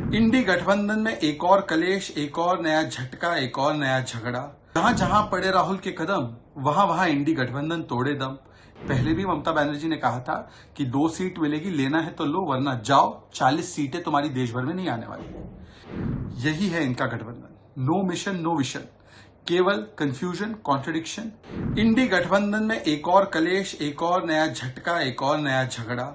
इंडी गठबंधन में एक और कलेश, एक और नया झटका, एक और नया झगड़ा। जहां जहां पड़े राहुल के कदम, वहां वहां इंडी गठबंधन तोड़े दम। पहले भी ममता बनर्जी ने कहा था कि 2 सीट मिलेगी, लेना है तो लो वरना जाओ, 40 सीटें तुम्हारी देश भर में नहीं आने वाली। यही है इनका गठबंधन। नो मिशन नो विशन, केवल कंफ्यूजन, कॉन्ट्रडिक्शन। इंडी गठबंधन में एक और कलेश, एक और नया झटका, एक और नया झगड़ा।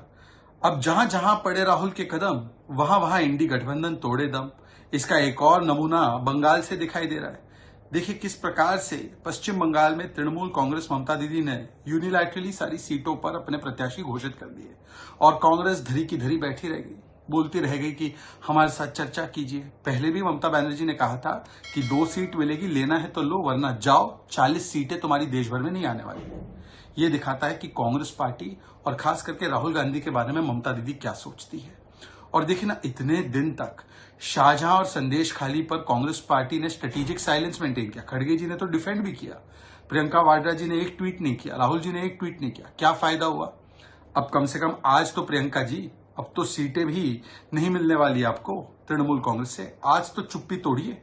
अब जहां जहां पड़े राहुल के कदम, वहां वहां इंडी गठबंधन तोड़े दम। इसका एक और नमूना बंगाल से दिखाई दे रहा है। देखिए किस प्रकार से पश्चिम बंगाल में तृणमूल कांग्रेस ममता दीदी ने यूनिलैटरली सारी सीटों पर अपने प्रत्याशी घोषित कर दिए और कांग्रेस धरी की धरी बैठी रह गई, बोलती रह गई कि हमारे साथ चर्चा कीजिए। पहले भी ममता बनर्जी ने कहा था कि 2 सीट मिलेगी, लेना है तो लो वरना जाओ, 40 सीटें तुम्हारी देश भर में नहीं आने वाली। ये दिखाता है कि कांग्रेस पार्टी और खास करके राहुल गांधी के बारे में ममता दीदी क्या सोचती है। और देखिए ना, इतने दिन तक शाहजहां और संदेश खाली पर कांग्रेस पार्टी ने स्ट्रेटेजिक साइलेंस मेंटेन किया। खड़गे जी ने तो डिफेंड भी किया, प्रियंका वाड्रा जी ने एक ट्वीट नहीं किया, राहुल जी ने एक ट्वीट नहीं किया। क्या फायदा हुआ? अब कम से कम आज तो प्रियंका जी, अब तो सीटें भी नहीं मिलने वाली आपको तृणमूल कांग्रेस से। आज तो चुप्पी तोड़िए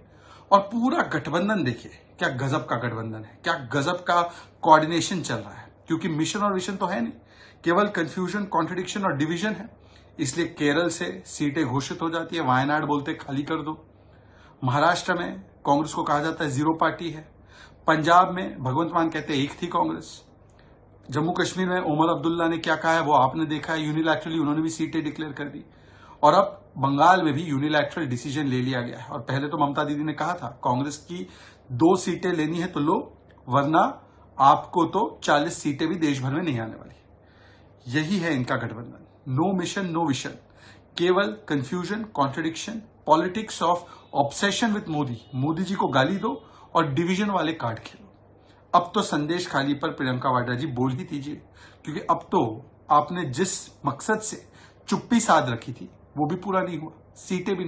और पूरा गठबंधन देखिए, क्या गजब का गठबंधन है, क्या गजब का कोऑर्डिनेशन चल रहा है। क्योंकि मिशन और विशन तो है नहीं, केवल कंफ्यूजन, कॉन्ट्रडिक्शन और डिवीजन है। इसलिए केरल से सीटें घोषित हो जाती है, वायनाड बोलते खाली कर दो। महाराष्ट्र में कांग्रेस को कहा जाता है जीरो पार्टी है। पंजाब में भगवंत मान कहते हैं एक थी कांग्रेस। जम्मू कश्मीर में उमर अब्दुल्ला ने क्या कहा है वो आपने देखा है, यूनिलैटरली उन्होंने भी सीटें डिक्लेयर कर दी। और अब बंगाल में भी यूनिलैटरल डिसीजन ले लिया गया है। और पहले तो ममता दीदी ने कहा था कांग्रेस की 2 सीटें लेनी है तो लो, वरना आपको तो 40 सीटें भी देश भर में नहीं आने वाली। यही है इनका गठबंधन। नो मिशन नो विशन, केवल confusion, contradiction, politics of obsession with Modi. Modi ji को गाली दो और डिवीजन वाले कार्ड खेलो। अब तो संदेश खाली पर प्रियंका वाड्रा जी बोल ही दीजिए, क्योंकि अब तो आपने जिस मकसद से चुप्पी साध रखी थी वो भी पूरा नहीं हुआ, सीटें भी